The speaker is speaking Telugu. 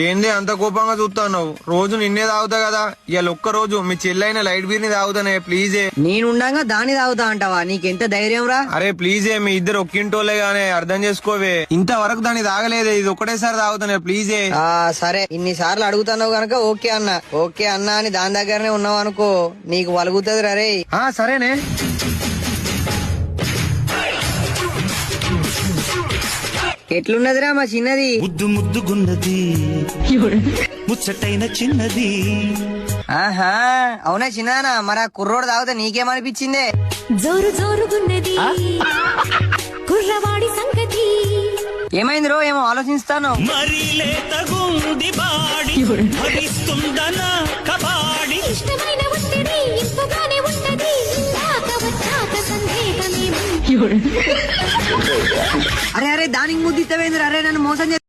ఏంది అంత కోపంగా చూస్తున్నావు? రోజు నిన్నే తాగుతా కదా, ఇవాళ ఒక్క రోజు మీ చెల్లైన లైట్ బీర్ ని తాగుతానే ప్లీజే. నేనుండగా దాన్ని తాగుతా అంటావా? నీకెంత ధైర్యం రా? అరే ప్లీజే, మీ ఇద్దరు ఒక్కింటోలే గానే అర్థం చేసుకోవే. ఇంతవరకు దాన్ని తాగలేదే, ఇది ఒకటేసారి తాగుతానే ప్లీజే. సరే ఇన్నిసార్లు అడుగుతున్నావు గనక ఓకే అన్నా అని దాని దగ్గరనే ఉన్నావు అనుకో, నీకు వలుగుతుంది రే. సరేనే. ఎట్లున్నదిరా మా చిన్నది? ముద్దు ముద్దుగున్నది, ముచ్చటైన చిన్నది. ఆహా అవునా చిన్నానా? మరి ఆ కుర్రోడు తాగితే నీకేమనిపించిందే? జోరు జోరుగున్నది కుర్రవాడి సంగతి. ఏమైంది రో? ఏమో ఆలోచిస్తాను. మరీ లేతగుంది బాడి, భరిస్తుందనా కబాడి. ఇష్టమైన ఉంటది ఇంపుగానే ఉంటది, వచ్చాక సందేహమేమి. అరే దానికి ముద్దిత్తవేంద్ర? అరే నన్ను మోసం